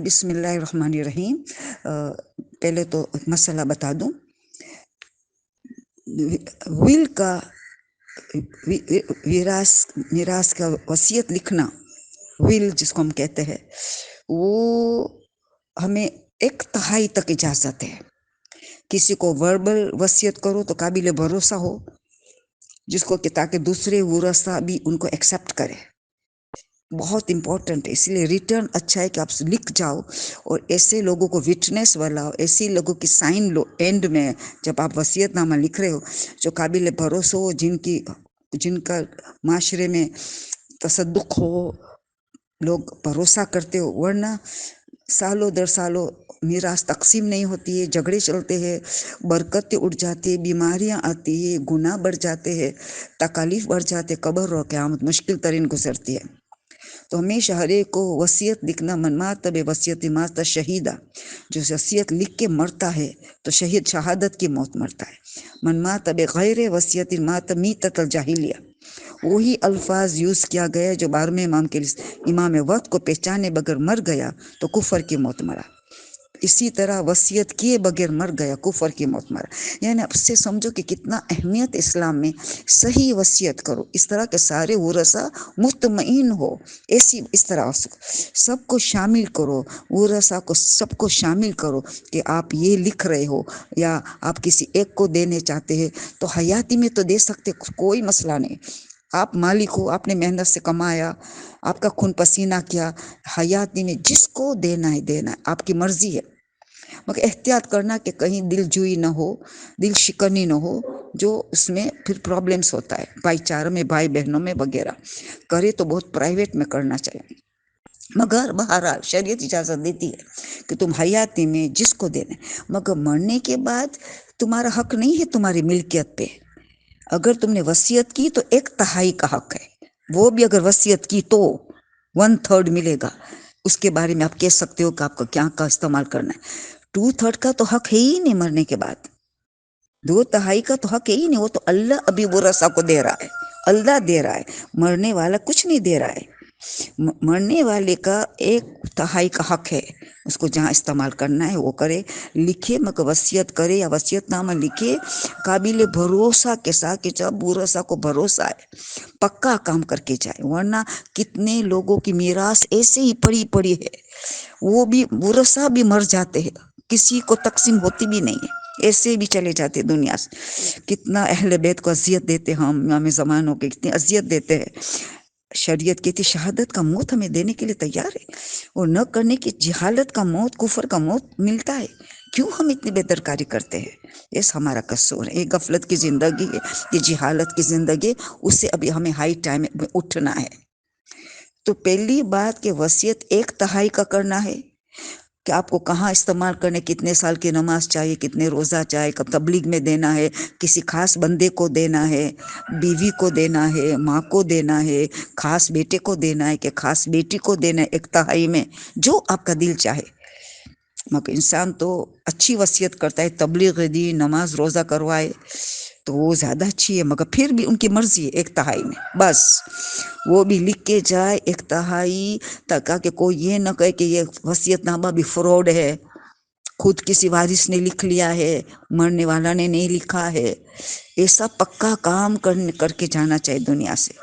بسم اللہ الرحمن الرحیم. پہلے تو مسئلہ بتا دوں. ول کا میراث کا وصیت لکھنا، ول جس کو ہم کہتے ہیں، وہ ہمیں 1/3 تک اجازت ہے. کسی کو وربل وصیت کرو تو قابل بھروسہ ہو، جس کو کہ تاکہ دوسرے ورثہ بھی ان کو ایکسیپٹ کرے. بہت امپورٹنٹ ہے، اس لیے ریٹرن اچھا ہے کہ آپ لکھ جاؤ اور ایسے لوگوں کو وٹنس والا ہو، ایسے لوگوں کی سائن لو اینڈ میں جب آپ وصیت نامہ لکھ رہے ہو، جو قابل بھروسہ ہو، جن کا معاشرے میں تصدق ہو، لوگ بھروسہ کرتے ہو. ورنہ سالوں در سالوں میراث تقسیم نہیں ہوتی ہے، جھگڑے چلتے ہیں، برکتیں اٹھ جاتی ہے، بیماریاں آتی ہے، گناہ بڑھ جاتے ہیں، تکالیف بڑھ جاتے، قبر اور قیامت مشکل ترین گزرتی ہے. تو ہمیشہ ہر ایک کو وصیت لکھنا، من مات بے وصیت مات شہیدہ، جو وصیت لکھ کے مرتا ہے تو شہید شہادت کی موت مرتا ہے. من مات بے غیر وصیت مات میتۃ الجاہلیہ، وہی الفاظ یوز کیا گیا جو 12ویں امام کے لیے، امام وقت کو پہچانے بغیر مر گیا تو کفر کی موت مرا. اسی طرح وصیت کیے بغیر مر گیا، کفر کی موت مرا. یعنی اب سے سمجھو کہ کتنا اہمیت اسلام میں. صحیح وصیت کرو، اس طرح کے سارے ورثہ مطمئن ہو. اس طرح سب کو شامل کرو، ورثہ کو سب کو شامل کرو کہ آپ یہ لکھ رہے ہو یا آپ کسی ایک کو دینے چاہتے ہیں تو حیاتی میں تو دے سکتے، کوئی مسئلہ نہیں. آپ مالک ہو، آپ نے محنت سے کمایا، آپ کا خون پسینہ کیا، حیاتی میں جس کو دینا ہے دینا ہے، آپ کی مرضی ہے. مگر احتیاط کرنا کہ کہیں دل جوئی نہ ہو، دل شکنی نہ ہو، جو اس میں پھر پرابلمس ہوتا ہے بھائی چاروں میں، بھائی بہنوں میں وغیرہ. کرے تو بہت پرائیویٹ میں کرنا چاہیے. مگر بہرحال شریعت اجازت دیتی ہے کہ تم حیاتی میں جس کو دینا ہے، مگر مرنے کے بعد تمہارا حق نہیں ہے تمہاری ملکیت پہ. اگر تم نے وصیت کی تو 1/3 کا حق ہے، وہ بھی اگر وصیت کی تو 1/3 ملے گا. اس کے بارے میں آپ کہہ سکتے ہو کہ آپ کو کیا کا استعمال کرنا ہے. 2/3 کا تو حق ہے ہی نہیں مرنے کے بعد، 2/3 کا تو حق ہے ہی نہیں. وہ تو اللہ ابھی ورثہ کو دے رہا ہے، اللہ دے رہا ہے، مرنے والا کچھ نہیں دے رہا ہے. مرنے والے کا 1/3 کا حق ہے، اس کو جہاں استعمال کرنا ہے وہ کرے، لکھے. مگر وصیت کرے یا وصیت نامہ لکھے قابل بھروسہ کے ساتھ کہ جب ورثہ کو بھروسہ ہے پکا کام کر کے جائے. ورنہ کتنے لوگوں کی میراث ایسے ہی پڑی ہے، وہ بھی ورثہ بھی مر جاتے ہیں، کسی کو تقسیم ہوتی بھی نہیں ہے، ایسے بھی چلے جاتے دنیا سے. کتنا اہل بیت کو اذیت دیتے، ہم امام زمانوں کے کتنی اذیت دیتے ہیں. شریعت کہتی شہادت کا موت ہمیں دینے کے لیے تیار ہے، اور نہ کرنے کی جہالت کا موت، کفر کا موت ملتا ہے. کیوں ہم اتنی بے درکاری کرتے ہیں؟ یہ ہمارا قصور ہے. یہ غفلت کی زندگی ہے، یہ جہالت کی زندگی، اس سے ابھی ہمیں ہائی ٹائم میں اٹھنا ہے. تو پہلی بات کہ وصیت 1/3 کا کرنا ہے کہ آپ کو کہاں استعمال کرنے، کتنے سال کی نماز چاہیے، کتنے روزہ چاہیے، کب تبلیغ میں دینا ہے، کسی خاص بندے کو دینا ہے، بیوی کو دینا ہے، ماں کو دینا ہے، خاص بیٹے کو دینا ہے کہ خاص بیٹی کو دینا ہے. 1/3 میں جو آپ کا دل چاہے. مگر انسان تو اچھی وصیت کرتا ہے، تبلیغ دی، نماز روزہ کروائے تو وہ زیادہ اچھی ہے. مگر پھر بھی ان کی مرضی ہے 1/3 میں، بس وہ بھی لکھ کے جائے 1/3 تاکہ کوئی یہ نہ کہے کہ یہ وصیت نامہ بھی فراڈ ہے، خود کسی وارث نے لکھ لیا ہے، مرنے والا نے نہیں لکھا ہے. ایسا پکا کام کر کے جانا چاہیے دنیا سے.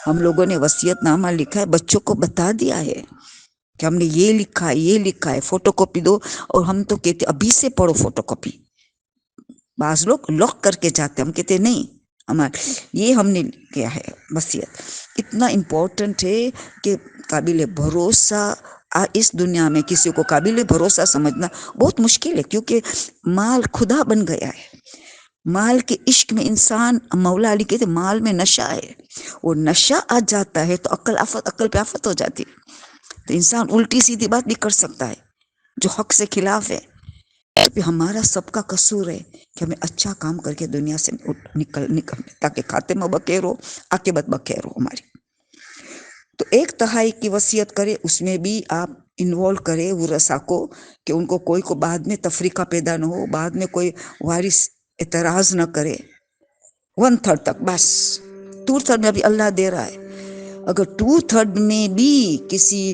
ہم لوگوں نے وصیت نامہ لکھا ہے، بچوں کو بتا دیا ہے کہ ہم نے یہ لکھا ہے، یہ لکھا ہے، فوٹو کاپی دو. اور ہم تو کہتے ابھی سے پڑھو فوٹو کاپی. بعض لوگ لاک کر کے جاتے، ہم کہتے نہیں، یہ ہم نے کیا ہے وصیت. اتنا امپورٹنٹ ہے کہ قابل بھروسہ اس دنیا میں کسی کو قابل بھروسہ سمجھنا بہت مشکل ہے، کیونکہ مال خدا بن گیا ہے. مال کے عشق میں انسان، مولا علی کہتے مال میں نشہ ہے، اور نشہ آ جاتا ہے تو عقل پہ آفت ہو جاتی ہے. تو انسان الٹی سیدھی بات بھی کر سکتا ہے جو حق سے خلاف ہے. ہمارا سب کا قصور ہے کہ ہمیں اچھا کام کر کے دنیا سے نکل تاکہ خاتمہ بخیر ہو، عاقبت بخیر ہو ہماری. تو 1/3 کی وصیت کرے، اس میں بھی آپ انوالو کرے ورثہ کو کہ ان کو کوئی کو بعد میں تفریقہ پیدا نہ ہو، بعد میں کوئی وارث اعتراض نہ کرے. 1/3 تک بس. 2/3 میں ابھی اللہ دے رہا ہے. اگر 2/3 میں بھی کسی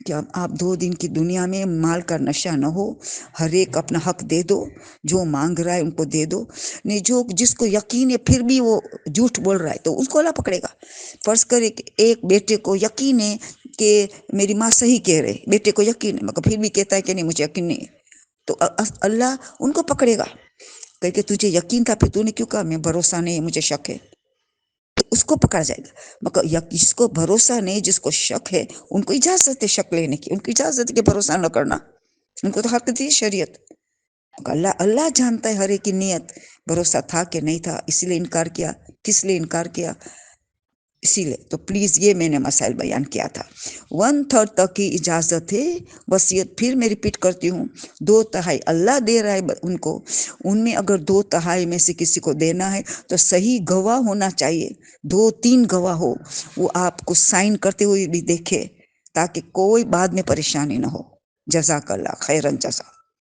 کہ اب آپ 2 دن کی دنیا میں مال کا نشہ نہ ہو، ہر ایک اپنا حق دے دو، جو مانگ رہا ہے ان کو دے دو. نہیں جو جس کو یقین ہے پھر بھی وہ جھوٹ بول رہا ہے تو اس کو اللہ پکڑے گا. فرض کرے کہ ایک بیٹے کو یقین ہے کہ میری ماں صحیح کہہ رہے، بیٹے کو یقین ہے مگر پھر بھی کہتا ہے کہ نہیں مجھے یقین نہیں ہے، تو اللہ ان کو پکڑے گا کہ تجھے یقین تھا پھر تو نے کیوں کہا میں بھروسہ نہیں ہے مجھے شک ہے، تو اس کو پکڑا جائے گا. مگر جس کو بھروسہ نہیں، جس کو شک ہے، ان کو اجازت ہے شک لینے کی، ان کو اجازت ہے کہ بھروسہ نہ کرنا، ان کو تو حق دی شریعت. اللہ جانتا ہے ہر ایک کی نیت، بھروسہ تھا کہ نہیں تھا، اسی لیے انکار کیا، کس لیے انکار کیا، اسی لیے. تو پلیز یہ میں نے مسائل بیان کیا تھا. 1/3 تک کی اجازت ہے وصیت. پھر میں ریپیٹ کرتی ہوں، 2/3 اللہ دے رہا ہے ان کو، ان میں اگر 2/3 میں سے کسی کو دینا ہے تو صحیح گواہ ہونا چاہیے، 2-3 گواہ ہو، وہ آپ کو سائن کرتے ہوئے بھی دیکھے تاکہ کوئی بعد میں پریشانی نہ ہو. جزاک اللہ خیرن جزا.